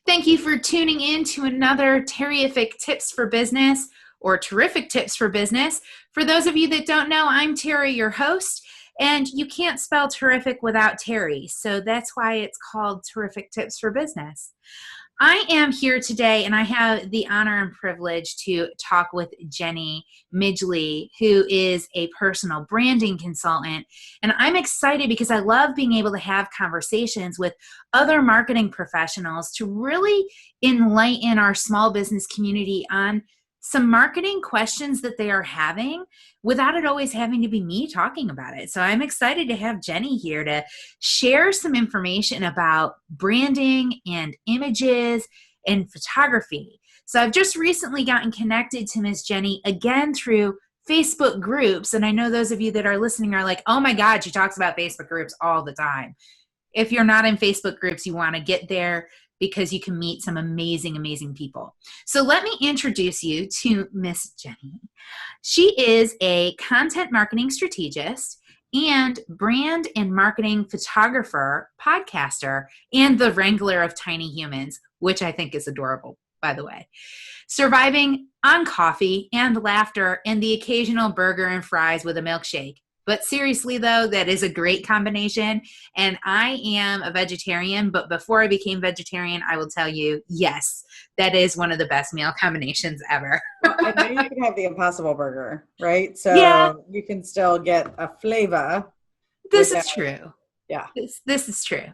Thank you for tuning in to another Terrific Tips for Business or Terrific Tips for Business. For those of you that don't know, I'm Terry, your host, and you can't spell terrific without Terry. So that's why it's called Terrific Tips for Business. I am here today and I have the honor and privilege to talk with Jenny Midgley, who is a personal branding consultant. And I'm excited because I love being able to have conversations with other marketing professionals to really enlighten our small business community on some marketing questions that they are having without it always having to be me talking about it. So I'm excited to have Jenny here to share some information about branding and images and photography. So I've just recently gotten connected to Miss Jenny again through Facebook groups. And I know those of you that are listening are like, oh my God, she talks about Facebook groups all the time. If you're not in Facebook groups, you want to get there because you can meet some amazing, amazing people. So let me introduce you to Miss Jenny. She is a content marketing strategist and brand and marketing photographer, podcaster, and the wrangler of tiny humans, which I think is adorable, by the way. Surviving on coffee and laughter and the occasional burger and fries with a milkshake. But seriously, though, that is a great combination. And I am a vegetarian, but before I became vegetarian, I will tell you, yes, that is one of the best meal combinations ever. Well, I know you can have the Impossible Burger, right? So Yeah, you can still get a flavor. this Without, is true. yeah. This is true.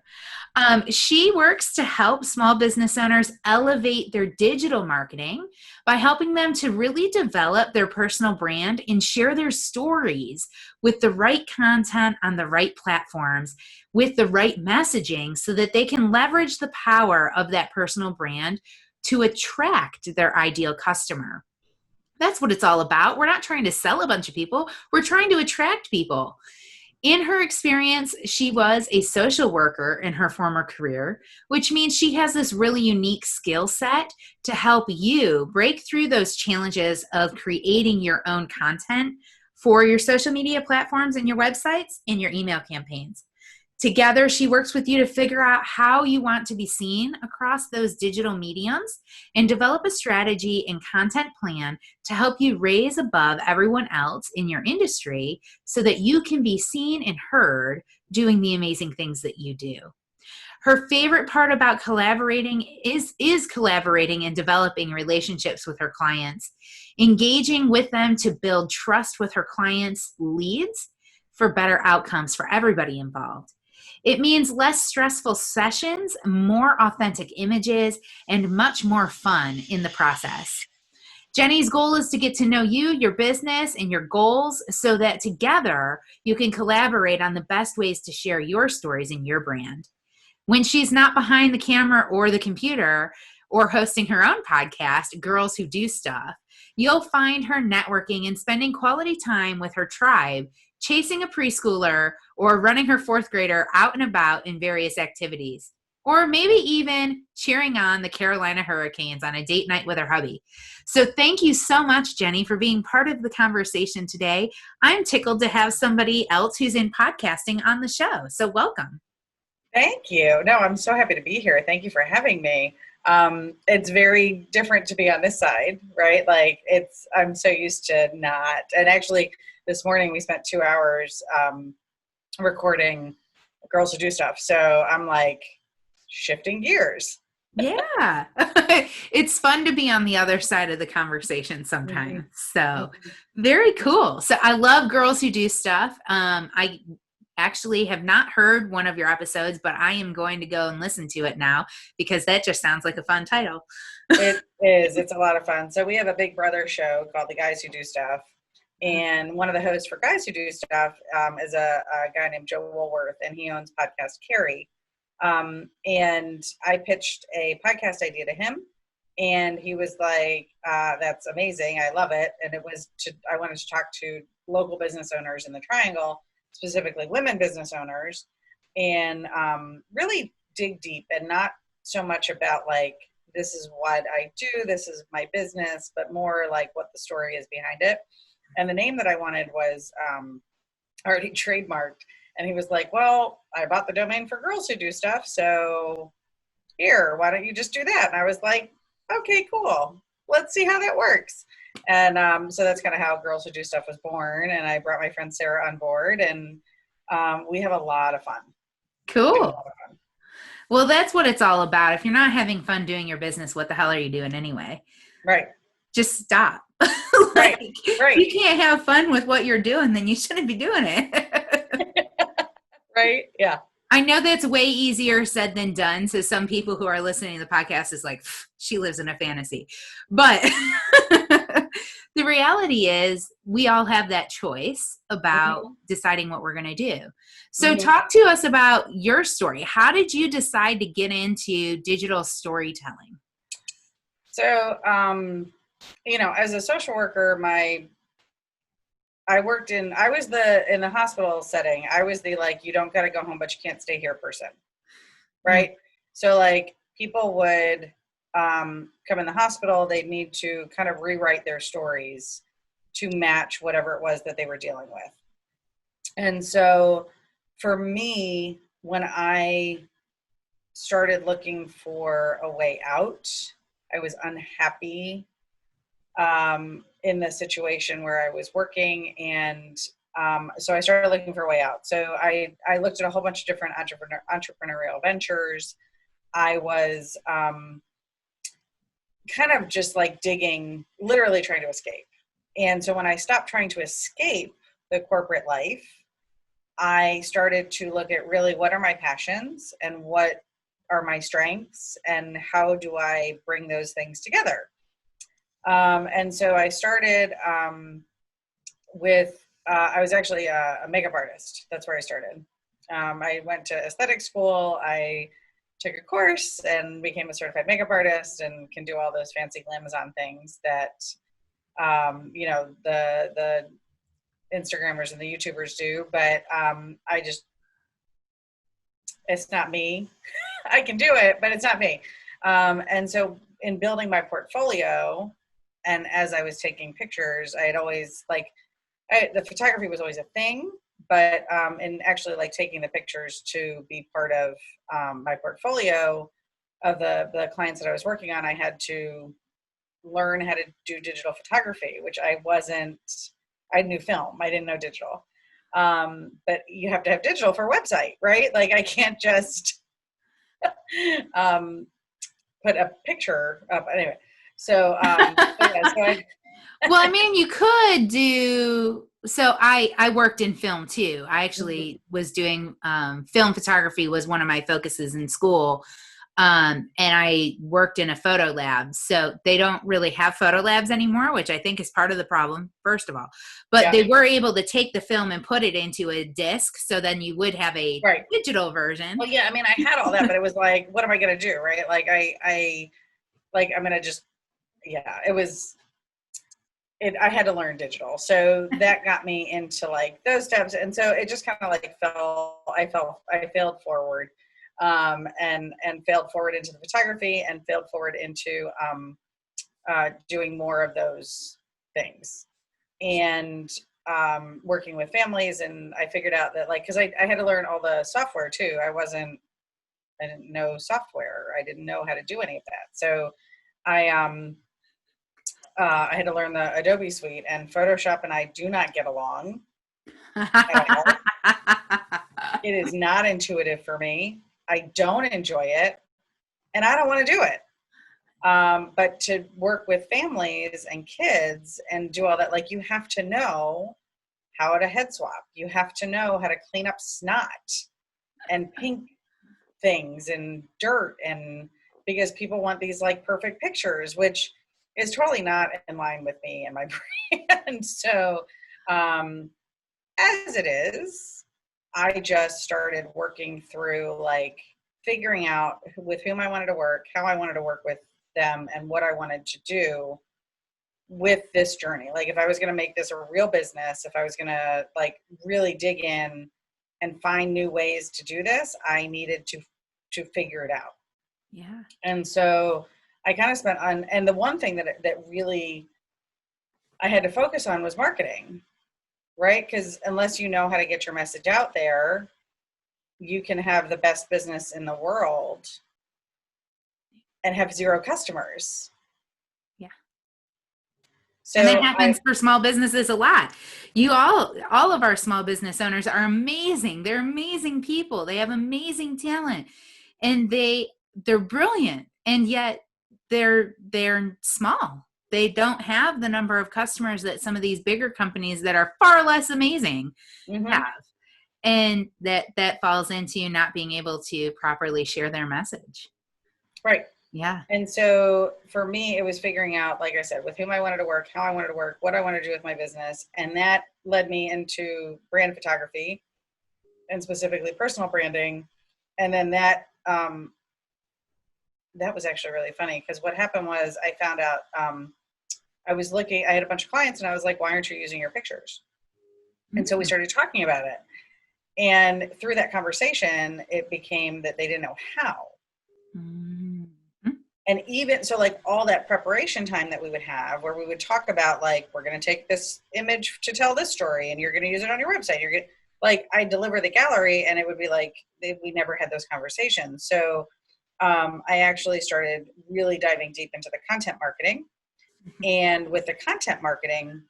She works to help small business owners elevate their digital marketing by helping them to really develop their personal brand and share their stories with the right content on the right platforms, with the right messaging, so that they can leverage the power of that personal brand to attract their ideal customer. That's what it's all about. We're not trying to sell a bunch of people. We're trying to attract people. In her experience, she was a social worker in her former career, which means she has this really unique skill set to help you break through those challenges of creating your own content for your social media platforms and your websites and your email campaigns. Together, she works with you to figure out how you want to be seen across those digital mediums and develop a strategy and content plan to help you raise above everyone else in your industry so that you can be seen and heard doing the amazing things that you do. Her favorite part about collaborating is collaborating and developing relationships with her clients, engaging with them to build trust with her clients' leads for better outcomes for everybody involved. It means less stressful sessions, more authentic images, and much more fun in the process. Jenny's goal is to get to know you, your business, and your goals so that together you can collaborate on the best ways to share your stories and your brand. When she's not behind the camera or the computer or hosting her own podcast, Girls Who Do Stuff, you'll find her networking and spending quality time with her tribe, chasing a preschooler, or running her fourth grader out and about in various activities. Or maybe even cheering on the Carolina Hurricanes on a date night with her hubby. So thank you so much, Jenny, for being part of the conversation today. I'm tickled to have somebody else who's in podcasting on the show. So welcome. Thank you. No, I'm so happy to be here. Thank you for having me. It's very different to be on this side, right? I'm so used to not. And actually, this morning we spent 2 hours recording Girls Who Do Stuff. So I'm like shifting gears. Yeah. It's fun to be on the other side of the conversation sometimes. Mm-hmm. So very cool. So I love Girls Who Do Stuff. I actually have not heard one of your episodes, but I am going to go and listen to it now because that just sounds like a fun title. It is. It's a lot of fun. So we have a Big Brother show called The Guys Who Do Stuff. And one of the hosts for Guys Who Do Stuff is a guy named Joe Woolworth, and he owns podcast Carrie. And I pitched a podcast idea to him, and he was like, that's amazing. I love it. And I wanted to talk to local business owners in the Triangle, specifically women business owners, and really dig deep and not so much about like, this is what I do, this is my business, but more like what the story is behind it. And the name that I wanted was already trademarked. And he was like, well, I bought the domain for Girls Who Do Stuff. So here, why don't you just do that? And I was like, okay, cool. Let's see how that works. And so that's kind of how Girls Who Do Stuff was born. And I brought my friend Sarah on board, and we have a lot of fun. Cool. Well, that's what it's all about. If you're not having fun doing your business, what the hell are you doing anyway? Right. Just stop. Right. If you can't have fun with what you're doing, then you shouldn't be doing it. Right. Yeah. I know that's way easier said than done. So some people who are listening to the podcast is like, she lives in a fantasy. But the reality is we all have that choice about deciding what we're going to do. So talk to us about your story. How did you decide to get into digital storytelling? So, as a social worker, I was in the hospital setting. I was the, like, you don't got to go home, but you can't stay here person. Right. So like people would come in the hospital, they'd need to kind of rewrite their stories to match whatever it was that they were dealing with. And so for me, when I started looking for a way out, I was unhappy in the situation where I was working. And so I started looking for a way out. So I looked at a whole bunch of different entrepreneurial ventures. I was kind of just like digging, literally trying to escape. And so when I stopped trying to escape the corporate life, I started to look at really what are my passions and what are my strengths and how do I bring those things together. And so I started I was actually a makeup artist. That's where I started. I went to aesthetic school. I took a course and became a certified makeup artist and can do all those fancy glamazon things that, the Instagrammers and the YouTubers do. But it's not me. I can do it, but it's not me. And so in building my portfolio, and as I was taking pictures, I had always the photography was always a thing, but in actually like taking the pictures to be part of my portfolio of the clients that I was working on, I had to learn how to do digital photography, which I knew film. I didn't know digital. But you have to have digital for a website, right? Like I can't just put a picture up anyway. So, well, I mean, you could do, so I worked in film too. I actually was doing film photography was one of my focuses in school. And I worked in a photo lab. So they don't really have photo labs anymore, which I think is part of the problem, first of all. But they were able to take the film and put it into a disc. So then you would have a digital version. Well, yeah, I mean, I had all that, but it was like, what am I going to do? Right. Like I'm going to just, I had to learn digital. So that got me into like those steps. And so it just kind of like I failed forward. And failed forward into the photography and failed forward into doing more of those things and working with families. And I figured out that because I had to learn all the software too. I didn't know software. I didn't know how to do any of that. So I had to learn the Adobe suite, and Photoshop and I do not get along at all. It is not intuitive for me. I don't enjoy it, and I don't want to do it. But to work with families and kids and do all that, like you have to know how to head swap. You have to know how to clean up snot and pink things and dirt, and because people want these like perfect pictures, which is totally not in line with me and my brand. So as it is, I just started working through like figuring out with whom I wanted to work, how I wanted to work with them, and what I wanted to do with this journey. Like if I was going to make this a real business, if I was going to like really dig in and find new ways to do this, I needed to figure it out. Yeah. And so I kind of spent on, and the one thing that really I had to focus on was marketing, right? Because unless you know how to get your message out there, you can have the best business in the world and have 0 customers. Yeah. So and that happens for small businesses a lot. All of our small business owners are amazing. They're amazing people. They have amazing talent, and they're brilliant, and yet they're small. They don't have the number of customers that some of these bigger companies that are far less amazing have. And that falls into not being able to properly share their message. Right. Yeah. And so for me, it was figuring out, like I said, with whom I wanted to work, how I wanted to work, what I wanted to do with my business. And that led me into brand photography and specifically personal branding. And then that was actually really funny, because what happened was I found out I had a bunch of clients and I was like, why aren't you using your pictures? And so we started talking about it. And through that conversation, it became that they didn't know how. And even so, like all that preparation time that we would have, where we would talk about, like, we're going to take this image to tell this story and you're going to use it on your website. You're going to, like, I deliver the gallery, and it would be like, we never had those conversations. So I actually started really diving deep into the content marketing. And with the content marketing,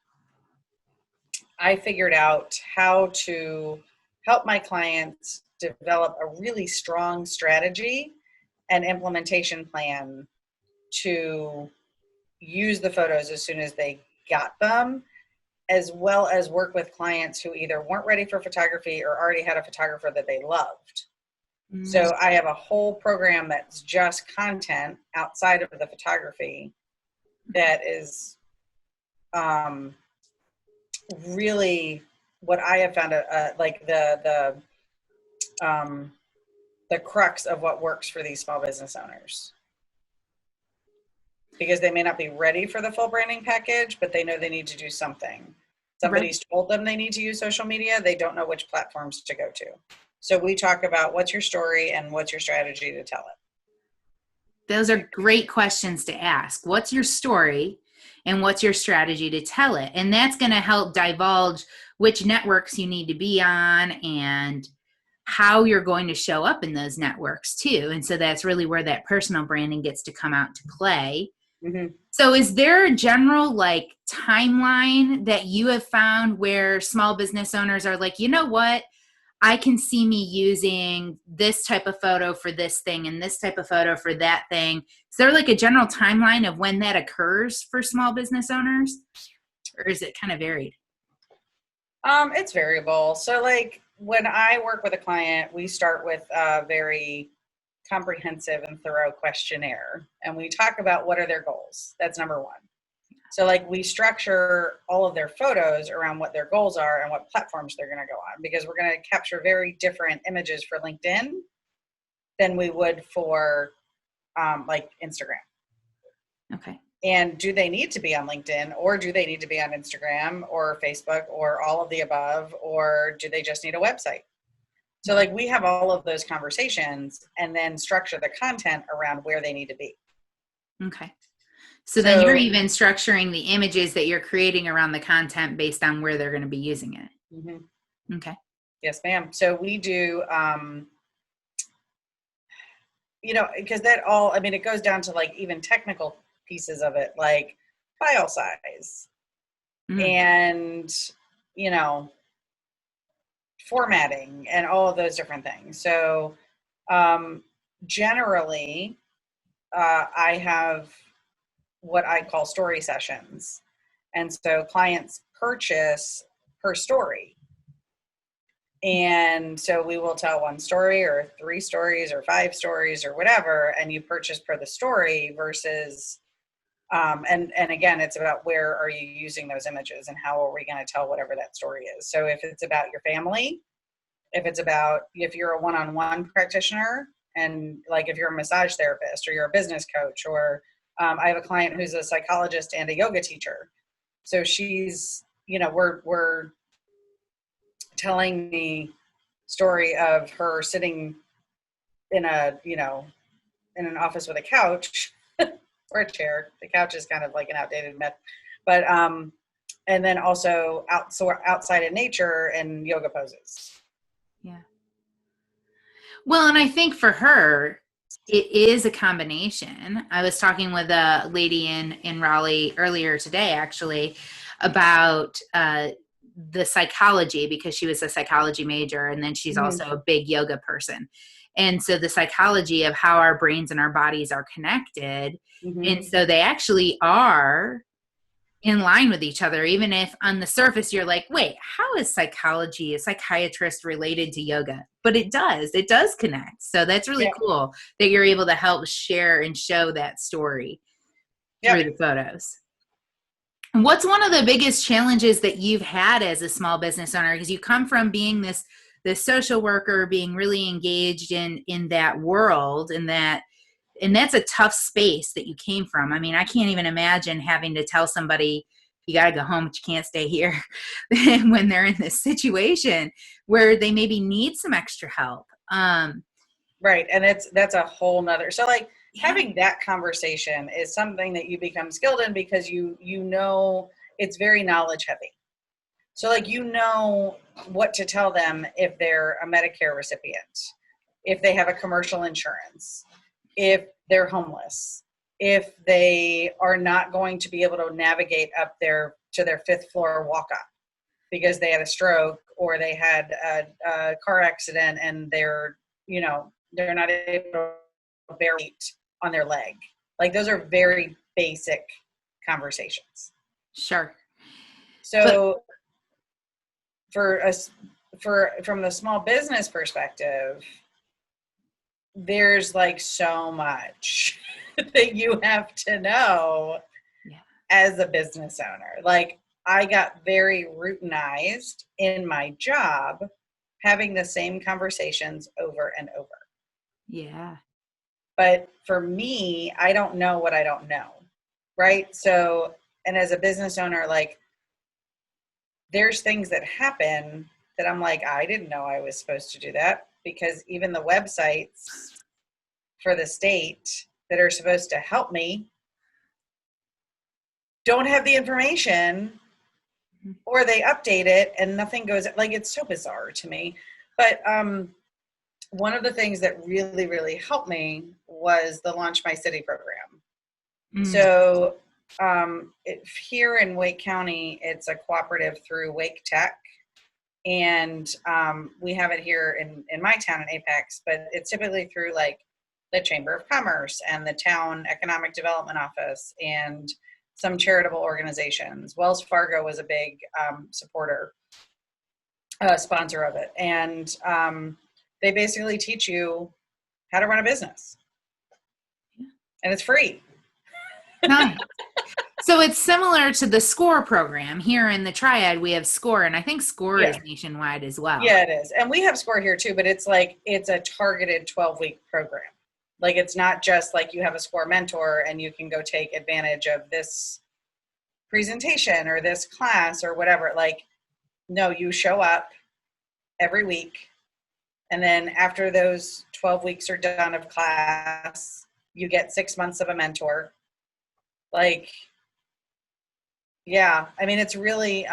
I figured out how to help my clients develop a really strong strategy and implementation plan to use the photos as soon as they got them, as well as work with clients who either weren't ready for photography or already had a photographer that they loved. So I have a whole program that's just content outside of the photography that is really what I have found like the crux of what works for these small business owners, because they may not be ready for the full branding package, but they know they need to do something. Somebody's told them they need to use social media. They don't know which platforms to go to. So we talk about what's your story and what's your strategy to tell it. Those are great questions to ask. What's your story and what's your strategy to tell it? And that's going to help divulge which networks you need to be on and how you're going to show up in those networks too. And so that's really where that personal branding gets to come out to play. So is there a general like timeline that you have found where small business owners are like, you know what? I can see me using this type of photo for this thing and this type of photo for that thing. Is there like a general timeline of when that occurs for small business owners? Or is it kind of varied? It's variable. So like when I work with a client, we start with a very comprehensive and thorough questionnaire. And we talk about what are their goals. That's number one. So like we structure all of their photos around what their goals are and what platforms they're going to go on, because we're going to capture very different images for LinkedIn than we would for like Instagram. Okay. And do they need to be on LinkedIn, or do they need to be on Instagram or Facebook or all of the above, or do they just need a website? So like we have all of those conversations and then structure the content around where they need to be. Okay. So then you're even structuring the images that you're creating around the content based on where they're going to be using it. Mm-hmm. Okay. Yes, ma'am. So we do, you know, because that all, I mean, it goes down to like even technical pieces of it, like file size and, you know, formatting and all of those different things. So generally, I have what I call story sessions. And so clients purchase per story. And so we will tell one story or 3 stories or 5 stories or whatever, and you purchase per the story versus, and again, it's about where are you using those images and how are we going to tell whatever that story is. So if it's about your family, if you're a one-on-one practitioner, and like if you're a massage therapist or you're a business coach, or I have a client who's a psychologist and a yoga teacher. So she's, you know, we're telling the story of her sitting in a, you know, in an office with a couch or a chair. The couch is kind of like an outdated myth, but, and then also outside in nature and yoga poses. Yeah. Well, and I think for her, It is a combination. I was talking with a lady in Raleigh earlier today, actually, about the psychology, because she was a psychology major, and then she's Mhm. also a big yoga person. And so the psychology of how our brains and our bodies are connected. And Mhm. so they actually are in line with each other, even if on the surface you're like, wait, how is psychology, a psychiatrist, related to yoga? But it does connect. So that's really Yeah. cool that you're able to help share and show that story through Yep. the photos. What's one of the biggest challenges that you've had as a small business owner? Because you come from being this social worker, being really engaged in that world, and that's a tough space that you came from. I mean, I can't even imagine having to tell somebody you got to go home, but you can't stay here when they're in this situation where they maybe need some extra help. Right. And that's a whole nother, so like Yeah, having that conversation is something that you become skilled in because you know it's very knowledge heavy. So like you know what to tell them if they're a Medicare recipient, if they have a commercial insurance, if they're homeless, if they are not going to be able to navigate up their to their fifth floor walk up because they had a stroke or they had a car accident and they're not able to bear weight on their leg. Like those are very basic conversations. sure. But So for us, for from the small business perspective, there's like so much that you have to know yeah, as a business owner. Like I got very routinized in my job having the same conversations over and over. yeah, But for me, I don't know what I don't know. Right? So, and as a business owner, like there's things that happen that I'm like, I didn't know I was supposed to do that, because even the websites for the state that are supposed to help me don't have the information, or they update it and nothing goes, like it's so bizarre to me. But one of the things that really really helped me was the Launch My City program. mm, So here in Wake County, it's a cooperative through Wake Tech, and we have it here in my town in Apex, but it's typically through like the Chamber of Commerce and the town economic development office and some charitable organizations. Wells Fargo was a big supporter, sponsor of it, and they basically teach you how to run a business, and it's free. nice. So it's similar to the SCORE program. Here in the Triad, we have SCORE, and I think SCORE Yeah, is nationwide as well. yeah, it is, and we have SCORE here too. But it's like it's a targeted 12-week program. Like it's not just like you have a SCORE mentor and you can go take advantage of this presentation or this class or whatever. Like, no, you show up every week, and then after those 12 weeks are done of class, you get 6 months of a mentor. Like, yeah, I mean, it's really,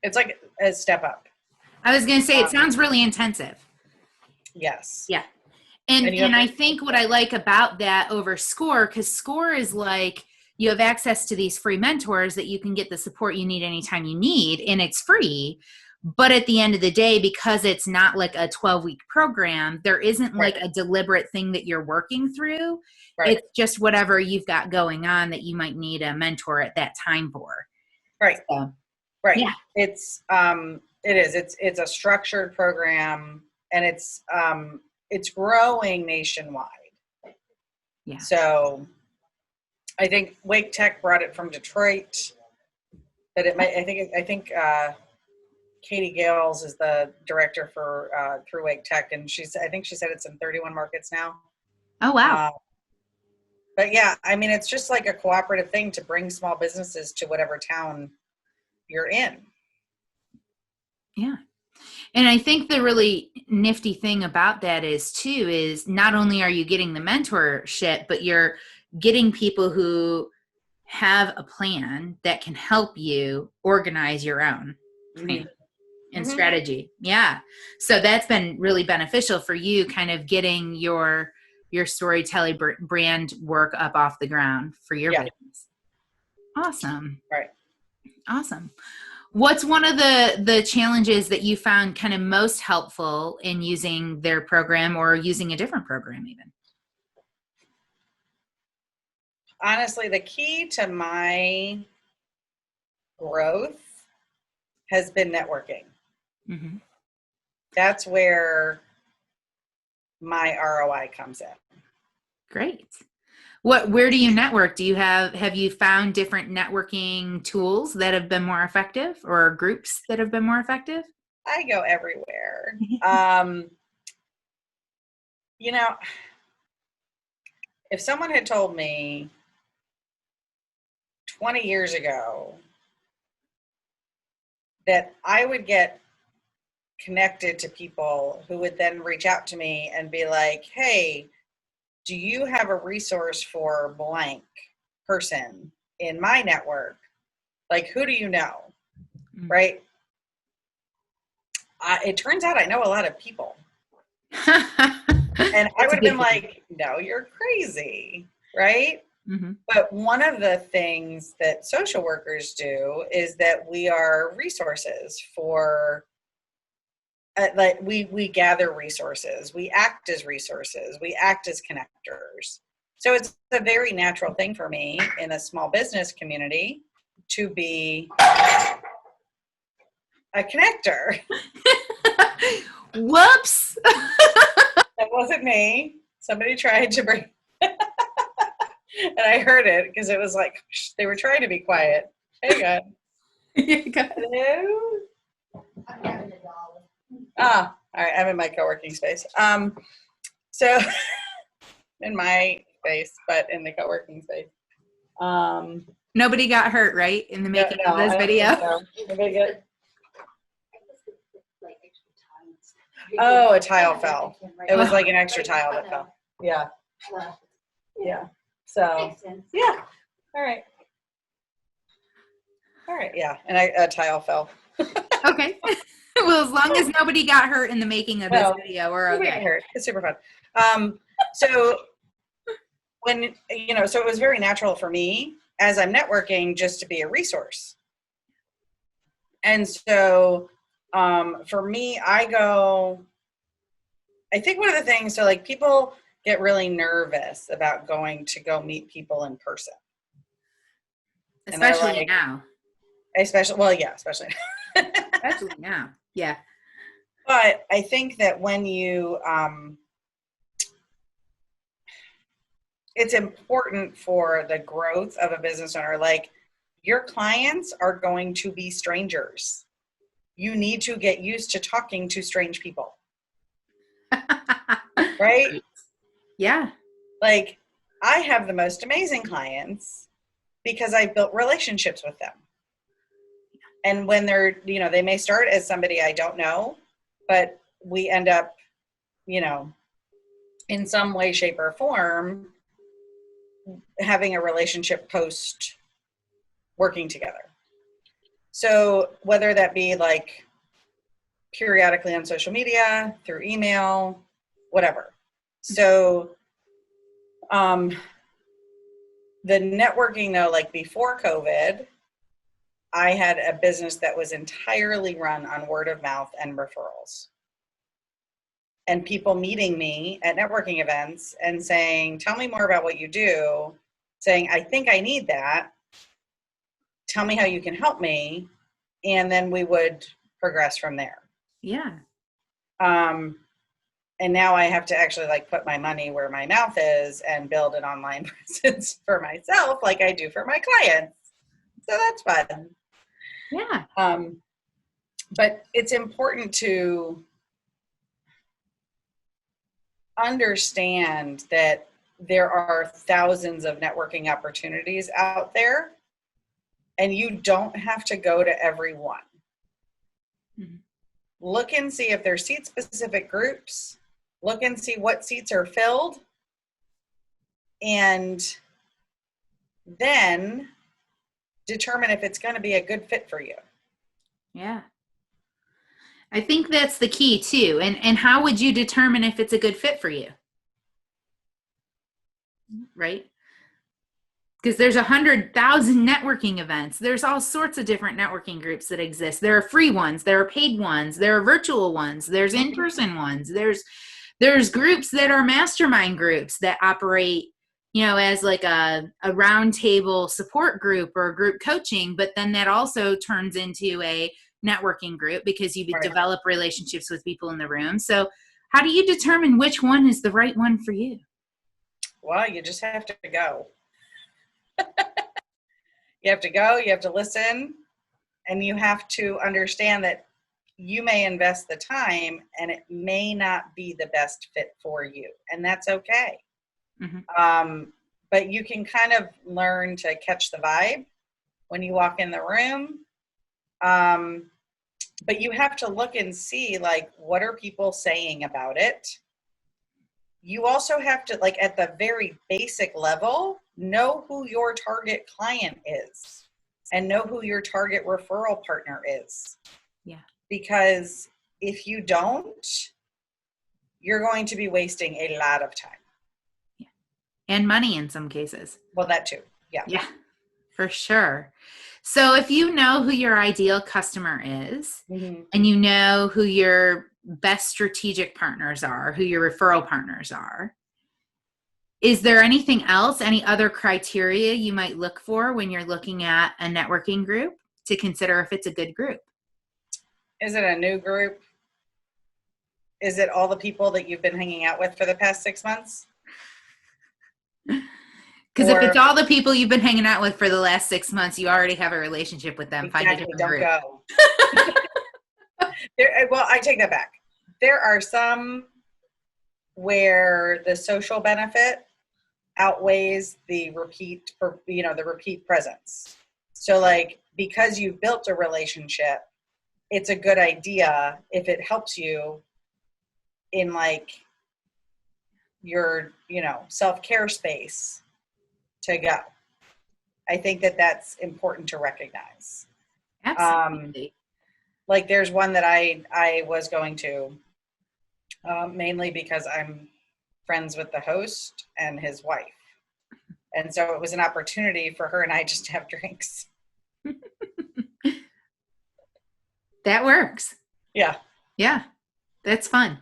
it's like a step up. I was going to say, it Um, sounds really intensive. yes. Yeah. And you And have I to, think what I like about that over SCORE, because SCORE is like you have access to these free mentors that you can get the support you need anytime you need, and it's free. But at the end of the day, because it's not like a 12-week program, there isn't right, like a deliberate thing that you're working through. right, It's just whatever you've got going on that you might need a mentor at that time for. right, So, right. yeah, It's a structured program, and it's growing nationwide. yeah. So I think Wake Tech brought it from Detroit. That it might. I think Katie Gales is the director for through Wake Tech, and I think she said it's in 31 markets now. Oh, wow. Uh, but yeah, I mean, it's just like a cooperative thing to bring small businesses to whatever town you're in. Yeah. And I think the really nifty thing about that is not only are you getting the mentorship, but you're getting people who have a plan that can help you organize your own plan Mm-hmm. and Mm-hmm. strategy. Yeah. So that's been really beneficial for you, kind of getting your storytelling brand work up off the ground for your business. Awesome. Right. Awesome. What's one of the challenges that you found kind of most helpful in using their program or using a different program even? Honestly, the key to my growth has been networking. Mm-hmm. That's where my ROI comes in. Great. Where do you network? Have you found different networking tools that have been more effective or groups that have been more effective? I go everywhere. If someone had told me 20 years ago that I would get connected to people who would then reach out to me and be like, hey, do you have a resource for blank person in my network? Like, who do you know? Mm-hmm. Right? It turns out I know a lot of people. And I would have been like, no, you're crazy. Right? Mm-hmm. But one of the things that social workers do is that we are resources for like we gather resources, we act as resources, we act as connectors. So it's a very natural thing for me in a small business community to be a connector. Whoops. That wasn't me. Somebody tried to bring and I heard it because it was like they were trying to be quiet. Hey, God. Hello. I'm having a doll. All right. I'm in my co-working space. So in my space, but in the co-working space. Nobody got hurt, right? In the making of this video? So. Nobody get... Oh, a tile fell. It was like an extra tile that fell. Yeah. Yeah. So, yeah. All right. Yeah. And a tile fell. Okay. Well, as long as nobody got hurt in the making of this video, we're okay. Nobody got hurt. It's super fun. So when, so it was very natural for me as I'm networking just to be a resource. And so for me, I think one of the things, so like people get really nervous about going to go meet people in person. Especially like, now. Especially now. Yeah. But I think that when you, it's important for the growth of a business owner, like your clients are going to be strangers. You need to get used to talking to strange people. Right? Yeah. Like I have the most amazing clients because I built relationships with them. And when they're, they may start as somebody I don't know, but we end up, in some way, shape, or form, having a relationship post working together. So whether that be like periodically on social media, through email, whatever. So the networking though, like before COVID, I had a business that was entirely run on word of mouth and referrals. And people meeting me at networking events and saying, tell me more about what you do, saying, I think I need that. Tell me how you can help me. And then we would progress from there. Yeah. And now I have to actually like put my money where my mouth is and build an online presence for myself like I do for my clients. So that's fun. Yeah. But it's important to understand that there are thousands of networking opportunities out there and you don't have to go to every one. Mm-hmm. Look and see if there's seat specific groups. Look and see what seats are filled. And then determine if it's going to be a good fit for you. Yeah. I think that's the key too. And how would you determine if it's a good fit for you? right? Because there's 100,000 networking events. There's all sorts of different networking groups that exist. There are free ones, there are paid ones, there are virtual ones, there's in-person ones. There's groups that are mastermind groups that operate, as like a roundtable support group or group coaching, but then that also turns into a networking group because you develop relationships with people in the room. So how do you determine which one is the right one for you? Well, you just have to go. You have to go, you have to listen, and you have to understand that you may invest the time and it may not be the best fit for you. And that's okay. Mm-hmm. But you can kind of learn to catch the vibe when you walk in the room. But you have to look and see, like, what are people saying about it? You also have to, like, at the very basic level, know who your target client is and know who your target referral partner is. Yeah. Because if you don't, you're going to be wasting a lot of time. Yeah. And money in some cases. Well, that too. Yeah. Yeah, for sure. So if you know who your ideal customer is, mm-hmm. and you know who your best strategic partners are, who your referral partners are, is there anything else, any other criteria you might look for when you're looking at a networking group to consider if it's a good group? Is it a new group? Is it all the people that you've been hanging out with for the past 6 months? Because if it's all the people you've been hanging out with for the last 6 months, you already have a relationship with them. Exactly. Find a different group. Go. Well, I take that back. There are some where the social benefit outweighs the repeat presence. So, like, because you've built a relationship, it's a good idea if it helps you in, like, your, self-care space to go. I think that that's important to recognize. Absolutely. Like, there's one that I was going to, mainly because I'm friends with the host and his wife. And so it was an opportunity for her and I just to have drinks. That works. Yeah. Yeah. That's fun.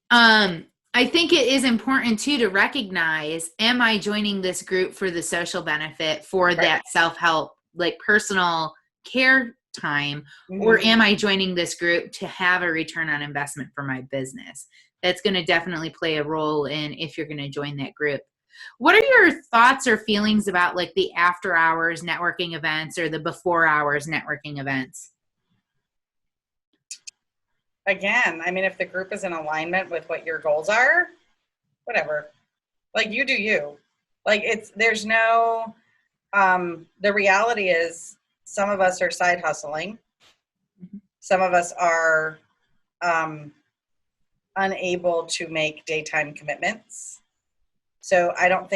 I think it is important too to recognize, am I joining this group for the social benefit, for that self-help, like personal care time, mm-hmm. or am I joining this group to have a return on investment for my business? That's going to definitely play a role in if you're going to join that group. What are your thoughts or feelings about, like, the after hours networking events or the before hours networking events? Again, I mean, if the group is in alignment with what your goals are, whatever. Like, you do you. Like, there's no, the reality is some of us are side hustling. Mm-hmm. Some of us are unable to make daytime commitments. So I don't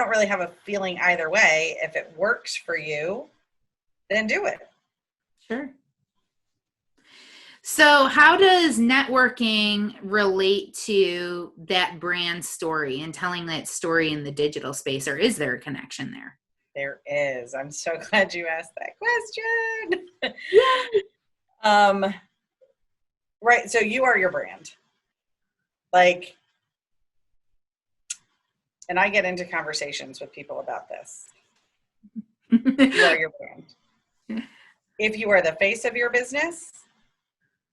really have a feeling either way. If it works for you, then do it. Sure. So how does networking relate to that brand story and telling that story in the digital space, or is there a connection there? There is. I'm so glad you asked that question. Yeah. Right. So you are your brand. Like, and I get into conversations with people about this. You are your brand. If you are the face of your business,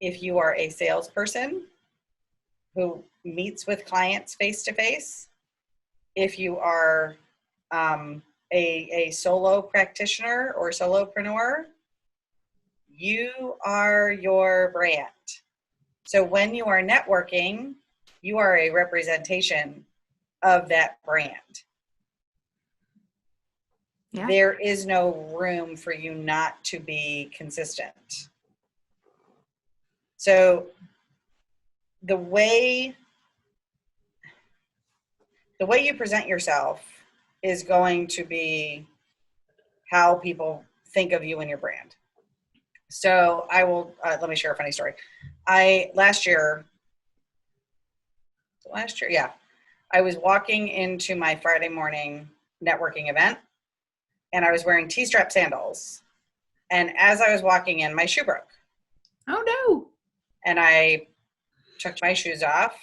if you are a salesperson who meets with clients face to face, if you are a solo practitioner or solopreneur, you are your brand. So when you are networking, you are a representation of that brand. Yeah. There is no room for you not to be consistent. So the way you present yourself is going to be how people think of you and your brand. So I will, let me share a funny story. Last year, yeah, I was walking into my Friday morning networking event, and I was wearing T-strap sandals. And as I was walking in, my shoe broke. Oh, no. And I took my shoes off,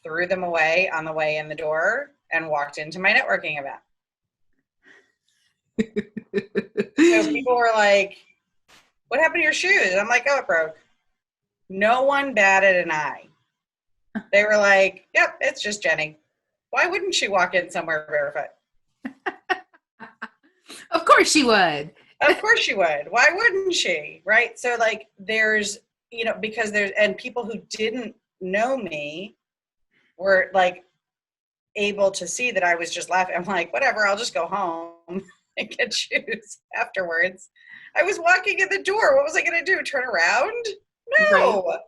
threw them away on the way in the door, and walked into my networking event. So people were like, what happened to your shoes? I'm like, oh, it broke. No one batted an eye. They were like, yep, it's just Jenny. Why wouldn't she walk in somewhere barefoot? Of course she would. Of course she would. Why wouldn't she? Right? So like there's, because there's, and people who didn't know me were like able to see that I was just laughing. I'm like, whatever, I'll just go home and get shoes afterwards. I was walking in the door. What was I going to do? Turn around? No. Right.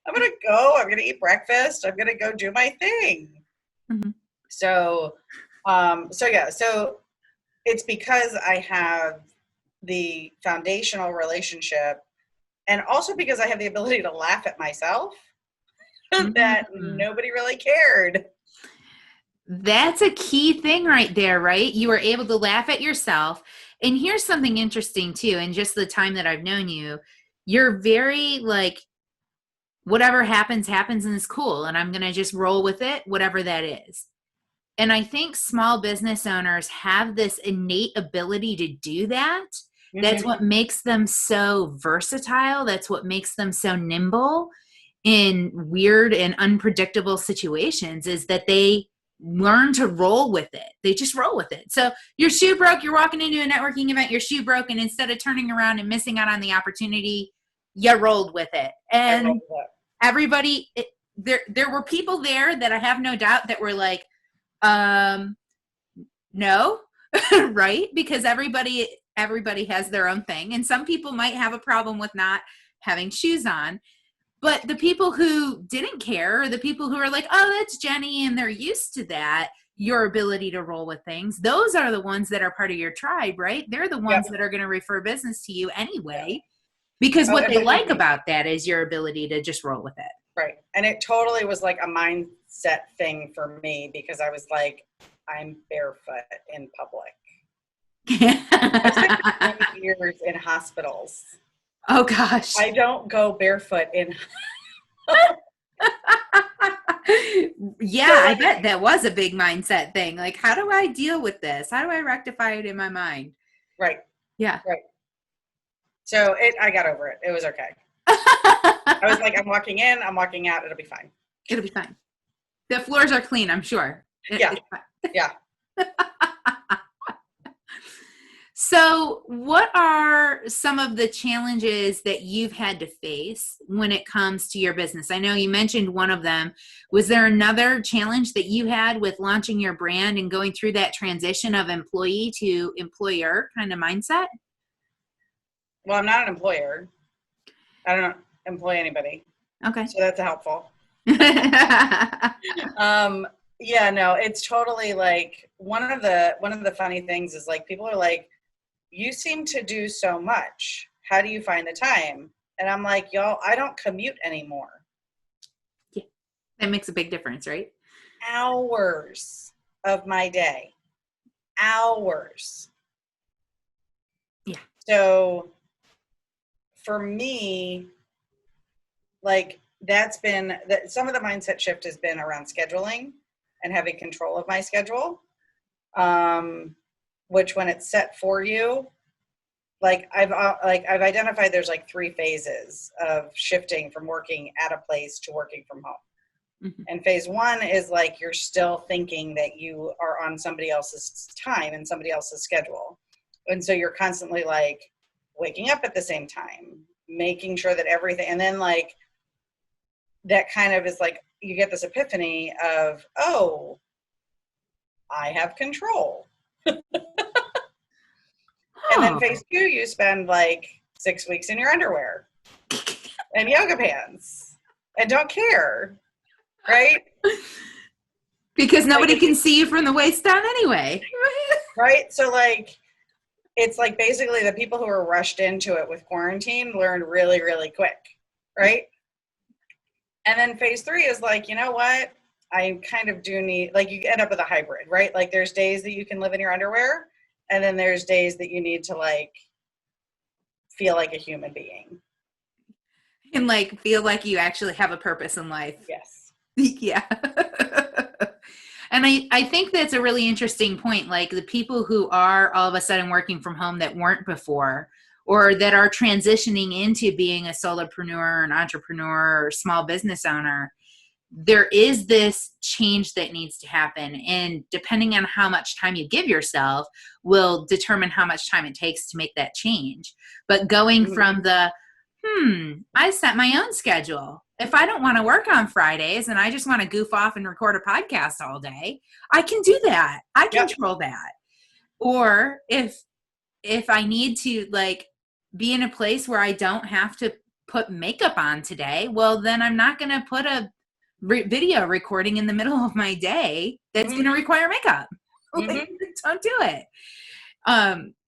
I'm going to go. I'm going to eat breakfast. I'm going to go do my thing. Mm-hmm. So it's because I have the foundational relationship, and also because I have the ability to laugh at myself, that nobody really cared. That's a key thing right there, right? You were able to laugh at yourself. And here's something interesting too. In just the time that I've known you, you're very like, whatever happens, happens and it's cool. And I'm going to just roll with it, whatever that is. And I think small business owners have this innate ability to do that. Mm-hmm. That's what makes them so versatile. That's what makes them so nimble in weird and unpredictable situations, is that they learn to roll with it. They just roll with it. So your shoe broke, you're walking into a networking event, your shoe broke, and instead of turning around and missing out on the opportunity, you rolled with it. And everybody, there were people there that I have no doubt that were like, no, right? Because everybody has their own thing. And some people might have a problem with not having shoes on. But the people who didn't care, or the people who are like, oh, that's Jenny, and they're used to that, your ability to roll with things, those are the ones that are part of your tribe, right? They're the ones that are going to refer business to you anyway, because what they like about that is your ability to just roll with it. Right. And it totally was like a mindset thing for me, because I was like, I'm barefoot in public. I spent 20 years in hospitals. Oh gosh. I don't go barefoot in. Yeah, I bet that was a big mindset thing. Like, how do I deal with this? How do I rectify it in my mind? Right. Yeah. Right. So I got over it. It was okay. I was like, I'm walking in, I'm walking out. It'll be fine. It'll be fine. The floors are clean, I'm sure. Yeah. Yeah. So what are some of the challenges that you've had to face when it comes to your business? I know you mentioned one of them. Was there another challenge that you had with launching your brand and going through that transition of employee to employer kind of mindset? Well, I'm not an employer. I don't employ anybody. Okay. So that's helpful. Yeah, no, it's totally like one of the funny things is like people are like, you seem to do so much. How do you find the time? And I'm like, y'all, I don't commute anymore. Yeah, that makes a big difference, right? Hours of my day. Hours. Yeah. So for me, like some of the mindset shift has been around scheduling and having control of my schedule. Which when it's set for you, like I've identified there's like 3 phases of shifting from working at a place to working from home. Mm-hmm. And phase 1 is like you're still thinking that you are on somebody else's time and somebody else's schedule. And so you're constantly like waking up at the same time, making sure that everything, and then like that kind of is like you get this epiphany of, oh, I have control. And then phase 2, you spend like 6 weeks in your underwear and yoga pants and don't care, right? Because nobody can see you from the waist down anyway. Right? So like, it's like basically the people who are rushed into it with quarantine learned really, really quick, right? And then phase 3 is like, you know what? I kind of do need, like, you end up with a hybrid, right? Like, there's days that you can live in your underwear, and then there's days that you need to, like, feel like a human being. And like feel like you actually have a purpose in life. Yes. Yeah. And I think that's a really interesting point. Like the people who are all of a sudden working from home that weren't before, or that are transitioning into being a solopreneur, an entrepreneur, or small business owner, there is this change that needs to happen. And depending on how much time you give yourself will determine how much time it takes to make that change. But going from the, I set my own schedule. If I don't want to work on Fridays and I just want to goof off and record a podcast all day, I can do that. I control that. Or if I need to like be in a place where I don't have to put makeup on today, well, then I'm not going to put a video recording in the middle of my day that's going to require makeup. Like, don't do it.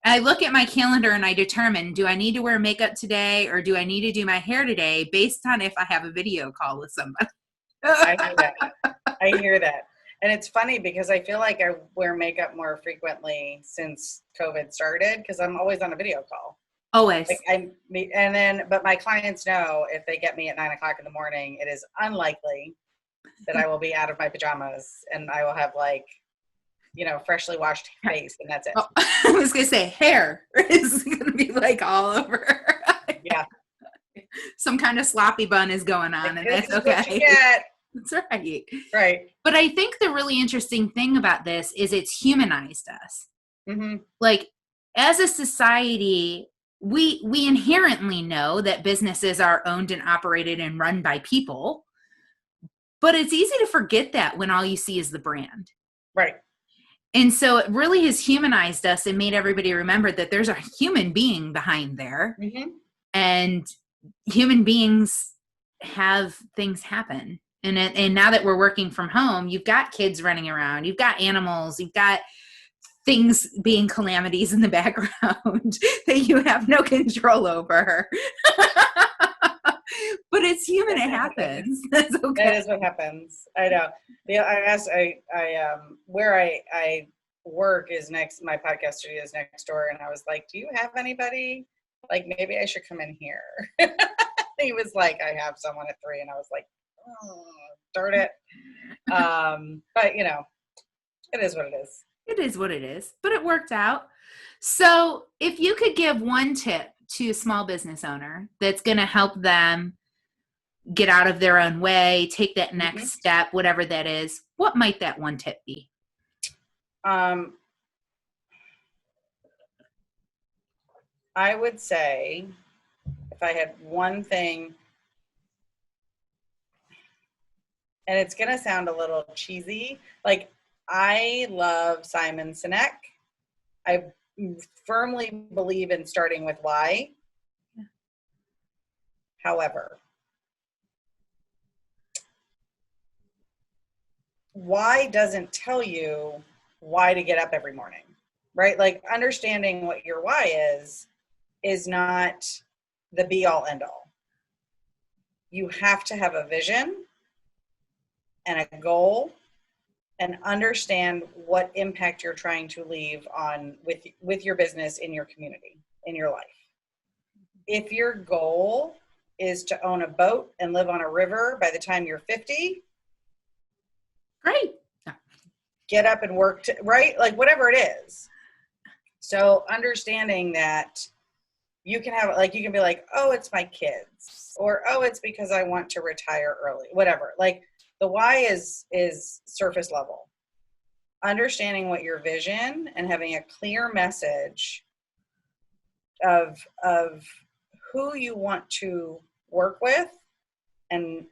I look at my calendar and I determine, do I need to wear makeup today or do I need to do my hair today based on if I have a video call with somebody? I hear that. And it's funny because I feel like I wear makeup more frequently since COVID started because I'm always on a video call. Always. But my clients know if they get me at 9:00 in the morning, it is unlikely that I will be out of my pajamas and I will have like, freshly washed face, and that's it. Oh, I was going to say hair is going to be like all over. Yeah. Some kind of sloppy bun is going on, and that's okay. That's right. Right. But I think the really interesting thing about this is it's humanized us. Like, as a society, we inherently know that businesses are owned and operated and run by people, but it's easy to forget that when all you see is the brand. Right. And so it really has humanized us and made everybody remember that there's a human being behind there. And human beings have things happen. And now that we're working from home, you've got kids running around, you've got animals, you've got things being calamities in the background that you have no control over. But it's human. It happens. That's okay. That is what happens. I know. Where I work is next. My podcast studio is next door, and I was like, "Do you have anybody? Like, maybe I should come in here." He was like, "I have someone at 3," and I was like, "Oh, darn it." But it is what it is. It is what it is. But it worked out. So, if you could give one tip to a small business owner that's going to help them get out of their own way, take that next step, whatever that is, what might that one tip be? I would say if I had one thing, and it's going to sound a little cheesy, like I love Simon Sinek. I firmly believe in starting with why. However, why doesn't tell you why to get up every morning, right? Like understanding what your why is not the be all end all. You have to have a vision and a goal and understand what impact you're trying to leave on with your business, in your community, in your life. If your goal is to own a boat and live on a river by the time you're 50, great. Get up and work, right? Like whatever it is. So understanding that you can have, like, you can be like, oh, it's my kids, or, oh, it's because I want to retire early, whatever. Like the why is surface level. Understanding what your vision and having a clear message of who you want to work with and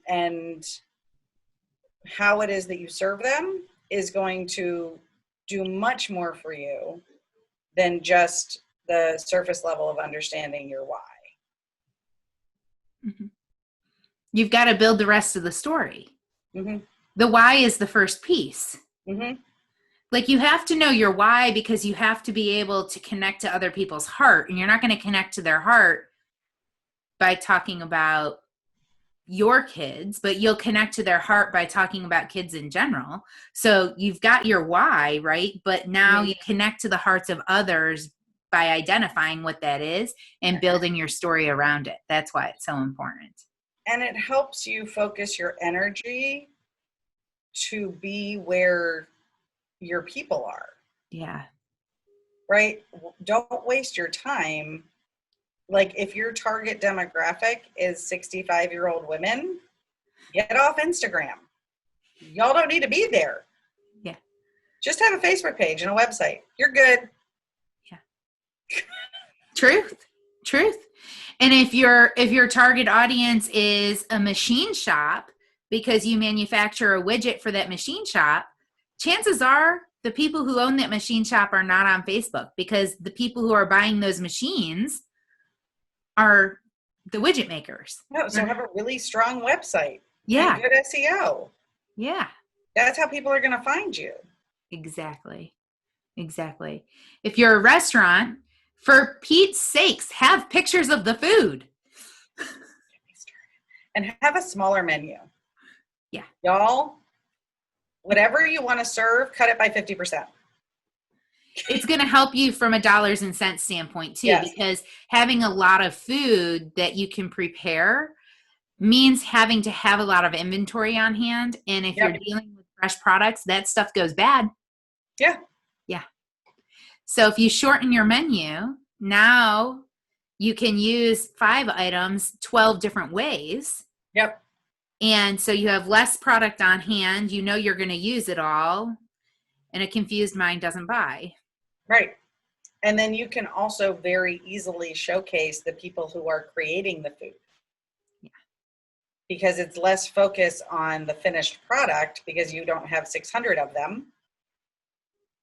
how it is that you serve them is going to do much more for you than just the surface level of understanding your why. You've got to build the rest of the story. The why is the first piece. Like you have to know your why because you have to be able to connect to other people's heart, and you're not going to connect to their heart by talking about your kids, but you'll connect to their heart by talking about kids in general. So you've got your why, right? But now you connect to the hearts of others by identifying what that is and building your story around it. That's why it's so important. And it helps you focus your energy to be where your people are. Yeah. Right? Don't waste your time. Like if your target demographic is 65-year-old women, get off Instagram. Y'all don't need to be there. Yeah. Just have a Facebook page and a website. You're good. Yeah. Truth. And if your target audience is a machine shop because you manufacture a widget for that machine shop, chances are the people who own that machine shop are not on Facebook, because the people who are buying those machines are the widget makers. No, so have a really strong website. Yeah. And good SEO. Yeah. That's how people are going to find you. Exactly. If you're a restaurant, for Pete's sakes, have pictures of the food. And have a smaller menu. Yeah. Y'all, whatever you want to serve, cut it by 50%. It's going to help you from a dollars and cents standpoint too, yes. Because having a lot of food that you can prepare means having to have a lot of inventory on hand. And if you're dealing with fresh products, that stuff goes bad. Yeah. So if you shorten your menu, now you can use 5 items 12 different ways. Yep. And so you have less product on hand. You know you're going to use it all. And a confused mind doesn't buy. Right. And then you can also very easily showcase the people who are creating the food. Yeah. Because it's less focus on the finished product, because you don't have 600 of them.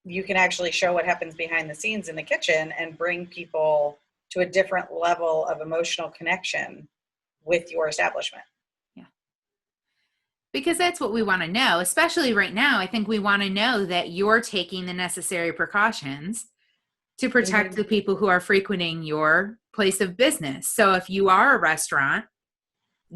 You can actually show what happens behind the scenes in the kitchen and bring people to a different level of emotional connection with your establishment. Yeah. Because that's what we want to know, especially right now. I think we want to know that you're taking the necessary precautions to protect the people who are frequenting your place of business. So if you are a restaurant,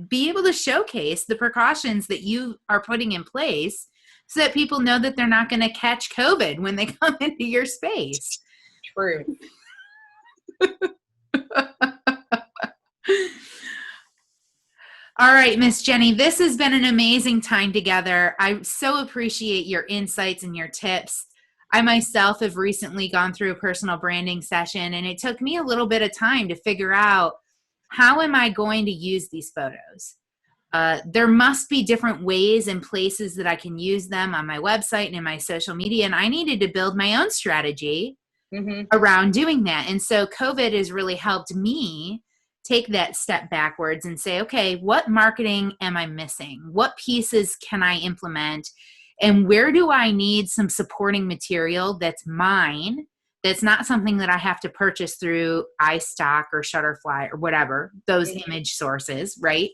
be able to showcase the precautions that you are putting in place so that people know that they're not going to catch COVID when they come into your space. True. All right, Miss Jenny, this has been an amazing time together. I so appreciate your insights and your tips. I myself have recently gone through a personal branding session, and it took me a little bit of time to figure out, how am I going to use these photos? There must be different ways and places that I can use them on my website and in my social media. And I needed to build my own strategy around doing that. And so COVID has really helped me take that step backwards and say, okay, what marketing am I missing? What pieces can I implement? And where do I need some supporting material that's mine, that's not something that I have to purchase through iStock or Shutterfly or whatever, those image sources, right?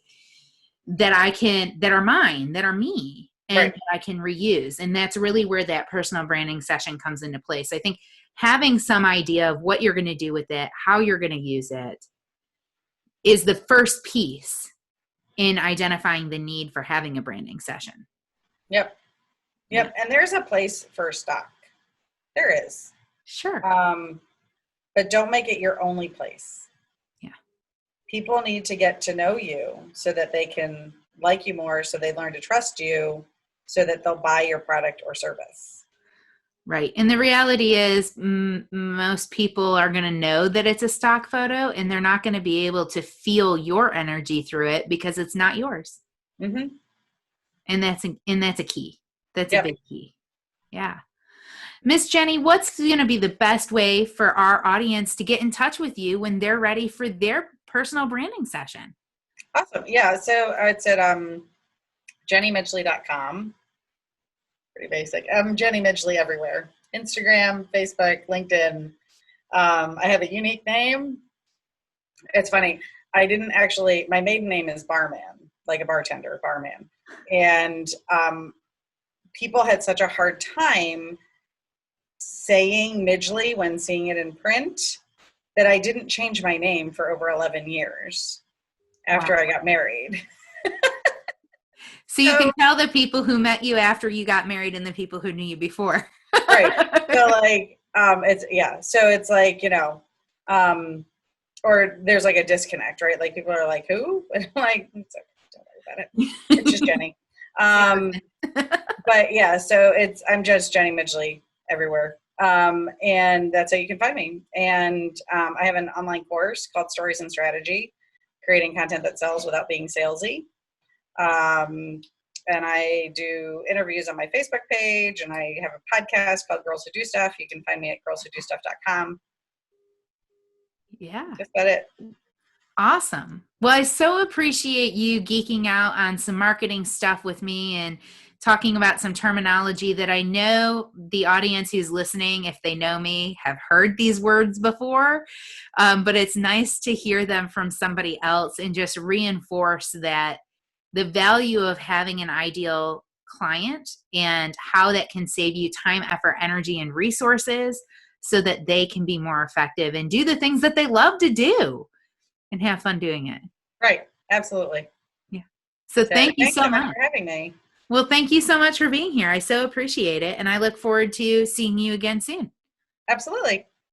That are mine, that are me, and that I can reuse. And that's really where that personal branding session comes into place. I think having some idea of what you're going to do with it, how you're going to use it, is the first piece in identifying the need for having a branding session. Yep. And there's a place for stock. There is. Sure. But don't make it your only place. People need to get to know you so that they can like you more, so they learn to trust you, so that they'll buy your product or service. Right. And the reality is most people are going to know that it's a stock photo, and they're not going to be able to feel your energy through it because it's not yours. And that's a key. That's a big key. Yeah. Miss Jenny, what's going to be the best way for our audience to get in touch with you when they're ready for their personal branding session? Awesome. Yeah. So it's at jennymidgley.com. Pretty basic. Jenny Midgley everywhere. Instagram, Facebook, LinkedIn. I have a unique name. It's funny. I didn't actually, my maiden name is Barman, like a bartender, barman. And people had such a hard time saying Midgley when seeing it in print that I didn't change my name for over 11 years after I got married. So you can tell the people who met you after you got married and the people who knew you before. Right. So like, so it's like, or there's like a disconnect, right? Like people are like, who? And I'm like, it's okay, don't worry about it. It's just Jenny. But yeah, so I'm just Jenny Midgley everywhere. And that's how you can find me. And I have an online course called Stories and Strategy, creating content that sells without being salesy. And I do interviews on my Facebook page, and I have a podcast called Girls Who Do Stuff. You can find me at girlswhodostuff.com. Yeah. That's about it. Awesome. Well, I so appreciate you geeking out on some marketing stuff with me and talking about some terminology that I know the audience who's listening, if they know me, have heard these words before. But it's nice to hear them from somebody else and just reinforce that the value of having an ideal client and how that can save you time, effort, energy, and resources so that they can be more effective and do the things that they love to do and have fun doing it. Right. Absolutely. Yeah. So thank you so much for having me. Well, thank you so much for being here. I so appreciate it. And I look forward to seeing you again soon. Absolutely.